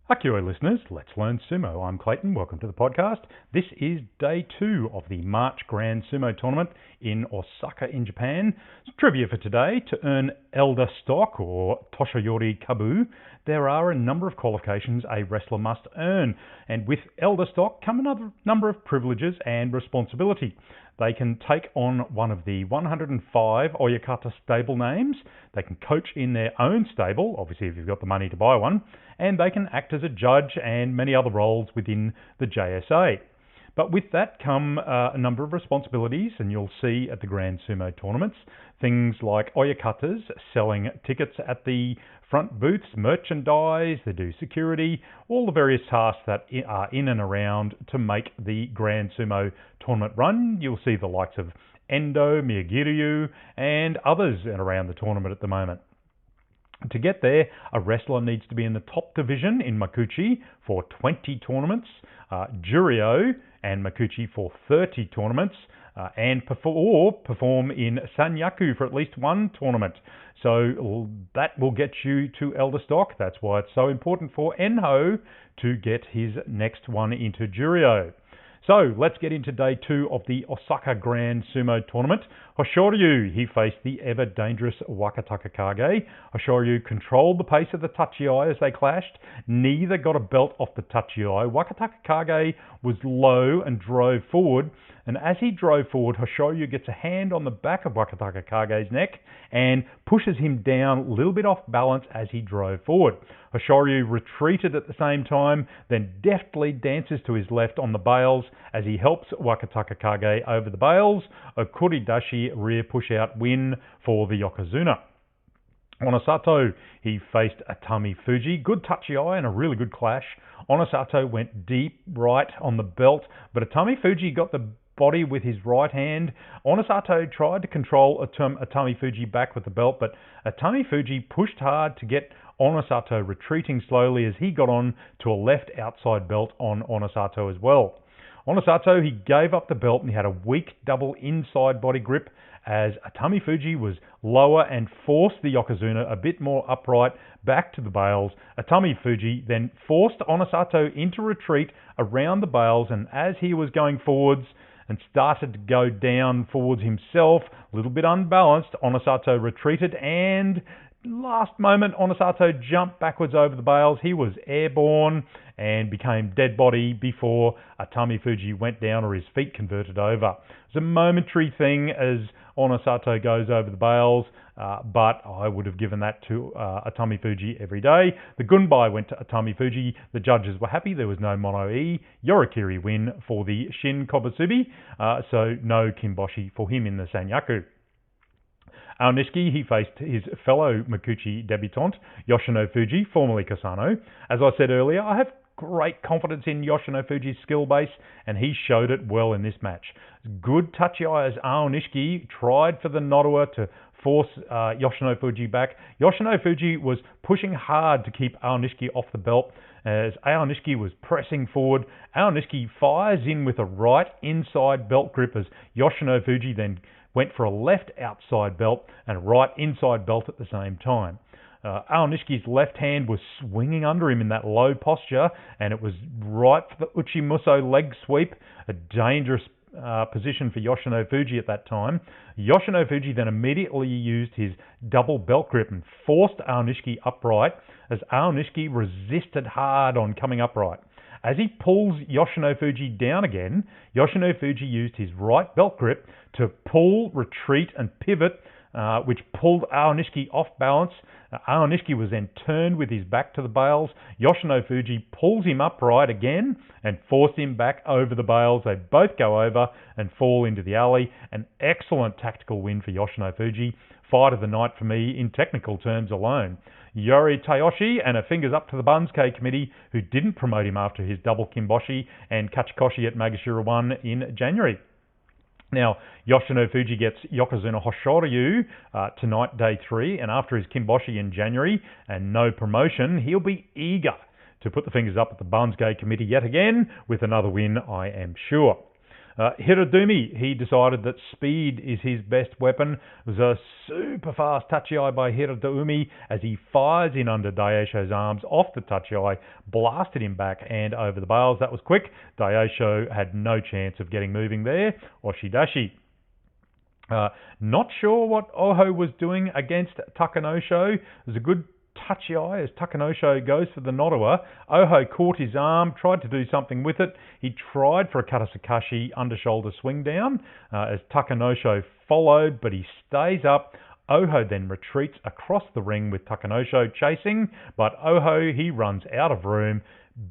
Hi Kyujo listeners, let's learn sumo. I'm Clayton, welcome to the podcast. This is day 2 of the March Grand Sumo Tournament in Osaka in Japan. Trivia for today: to earn Elder Stock or Toshiyori Kabu, there are a number of qualifications a wrestler must earn, and with Elder Stock come another number of privileges and responsibility. They can take on one of the 105 Oyakata stable names, they can coach in their own stable, obviously if you've got the money to buy one, and they can act as a judge and many other roles within the JSA. But with that come a number of responsibilities, and you'll see at the Grand Sumo tournaments, things like Oyakatas selling tickets at the front booths, merchandise, they do security, all the various tasks that are in and around to make the Grand Sumo tournament run. You'll see the likes of Endo, Miyagiryu, and others around the tournament at the moment. To get there, a wrestler needs to be in the top division in Makuuchi for 20 tournaments, Juryo and Makuuchi for 30 tournaments, and perform in Sanyaku for at least one tournament. So that will get you to Elder Stock. That's why it's so important for Enho to get his next one into Juryo. So let's get into day 2 of the Osaka Grand Sumo Tournament. Hoshoryu, he faced the ever dangerous Wakataka Kage. Hoshoryu controlled the pace of the Tachiai as they clashed. Neither got a belt off the Tachiai. Wakataka Kage was low and drove forward. And as he drove forward, Hoshoryu gets a hand on the back of Wakataka Kage's neck and pushes him down a little bit off balance as he drove forward. Hoshoryu retreated at the same time, then deftly dances to his left on the bales as he helps Wakataka Kage over the bales. A Kuridashi rear push-out win for the Yokozuna. Onosato, he faced Atami Fuji. Good touchy-eye and a really good clash. Onosato went deep right on the belt, but Atami Fuji got the body with his right hand. Onosato tried to control Atami Fuji back with the belt, but Atami Fuji pushed hard to get Onosato retreating slowly as he got on to a left outside belt on Onosato as well. Onosato, he gave up the belt and he had a weak double inside body grip as Atami Fuji was lower and forced the Yokozuna a bit more upright back to the bales. Atami Fuji then forced Onosato into retreat around the bales, and as he was going forwards and started to go down forwards himself, a little bit unbalanced, Onosato retreated, and last moment Onosato jumped backwards over the bales. He was airborne and became dead body before Atami Fuji went down or his feet converted over. It's a momentary thing as Onosato goes over the bales, but I would have given that to Atami Fuji every day. The Gunbai went to Atami Fuji. The judges were happy. There was no mono-e. Yorikiri win for the Shin Kobusubi, so no Kimboshi for him in the Sanyaku. Aonishiki, he faced his fellow Makuuchi debutante, Yoshino Fuji, formerly Kasano. As I said earlier, I have great confidence in Yoshino Fuji's skill base, and he showed it well in this match. Good touchy-eye as Aonishiki tried for the Nodowa to force Yoshino Fuji back. Yoshino Fuji was pushing hard to keep Aonishiki off the belt as Aonishiki was pressing forward. Aonishiki fires in with a right inside belt grip as Yoshino Fuji then went for a left outside belt and a right inside belt at the same time. Aonishiki's left hand was swinging under him in that low posture, and it was right for the Uchimuso leg sweep, a dangerous position for Yoshino Fuji at that time. Yoshino Fuji then immediately used his double belt grip and forced Aonishiki upright as Aonishiki resisted hard on coming upright. As he pulls Yoshino Fuji down again, Yoshino Fuji used his right belt grip to pull, retreat, and pivot, which pulled Aonishiki off balance. Aonishiki was then turned with his back to the bales. Yoshino Fuji pulls him upright again and forced him back over the bales. They both go over and fall into the alley. An excellent tactical win for Yoshino Fuji. Fight of the night for me in technical terms alone. Yori Tayoshi and a fingers up to the Bunsuke committee who didn't promote him after his double Kimboshi and Kachikoshi at Magashira 1 in January. Now, Yoshino Fuji gets Yokozuna Hoshoryu tonight, day 3, and after his Kimboshi in January and no promotion, he'll be eager to put the fingers up at the Bunsuke committee yet again with another win, I am sure. Hirodumi, he decided that speed is his best weapon. It was a super fast tachi-ai by Hirodumi as he fires in under Daisho's arms off the tachi-ai, blasted him back and over the bales. That was quick. Daisho had no chance of getting moving there. Oshidashi. Not sure what Oho was doing against Takanosho. It was a good tachi-ai as Takanosho goes for the Nodowa. Oho caught his arm, tried to do something with it. He tried for a Katasakashi under-shoulder swing down as Takanosho followed, but he stays up. Oho then retreats across the ring with Takanosho chasing, but Oho, he runs out of room.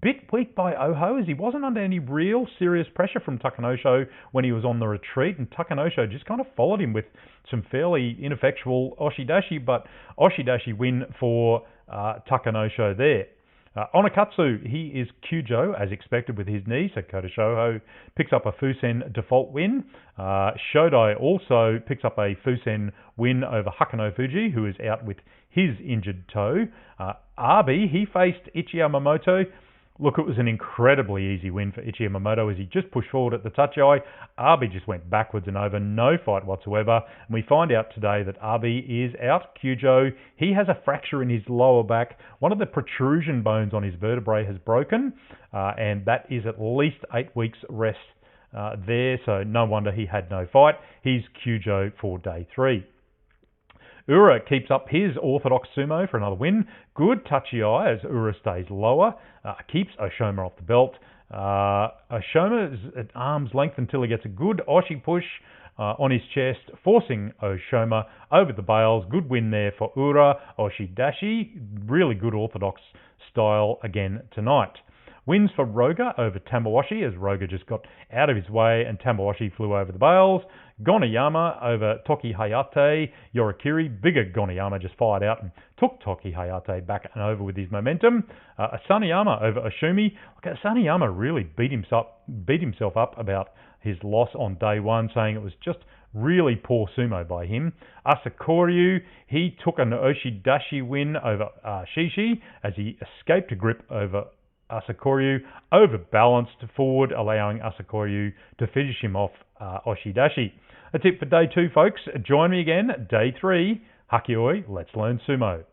Bit weak by Oho as he wasn't under any real serious pressure from Takanosho when he was on the retreat, and Takanosho just kind of followed him with some fairly ineffectual Oshidashi, but Oshidashi win for Takanosho there. Onakatsu, he is Kyujo as expected with his knee, so Kota Shoho picks up a Fusen default win. Shodai also picks up a Fusen win over Hakano Fuji, who is out with his injured toe. Arby, he faced Ichi Yamamoto. Look, it was an incredibly easy win for Ichi Yamamoto as he just pushed forward at the tachi-ai. Arby just went backwards and over, no fight whatsoever. And we find out today that Arby is out. Kyujo, he has a fracture in his lower back. One of the protrusion bones on his vertebrae has broken, and that is at least 8 weeks rest there, so no wonder he had no fight. He's Kyujo for day 3. Ura keeps up his orthodox sumo for another win. Good tachi-ai as Ura stays lower. Keeps Oshoma off the belt. Oshoma is at arm's length until he gets a good Oshi push on his chest, forcing Oshoma over the bales. Good win there for Ura. Oshidashi, really good orthodox style again tonight. Wins for Roga over Tamawashi as Roga just got out of his way and Tamawashi flew over the bales. Gonayama over Toki Hayate. Yorikiri, bigger Gonayama, just fired out and took Toki Hayate back and over with his momentum. Asaniyama over Ashumi. Look, Asaniyama really beat himself up about his loss on day 1, saying it was just really poor sumo by him. Asakoryu, he took an Oshidashi win over Shishi as he escaped a grip over Asakoryu, overbalanced forward, allowing Asakoryu to finish him off Oshidashi. That's it for day 2, folks. Join me again, day 3. Hakioi, let's learn sumo.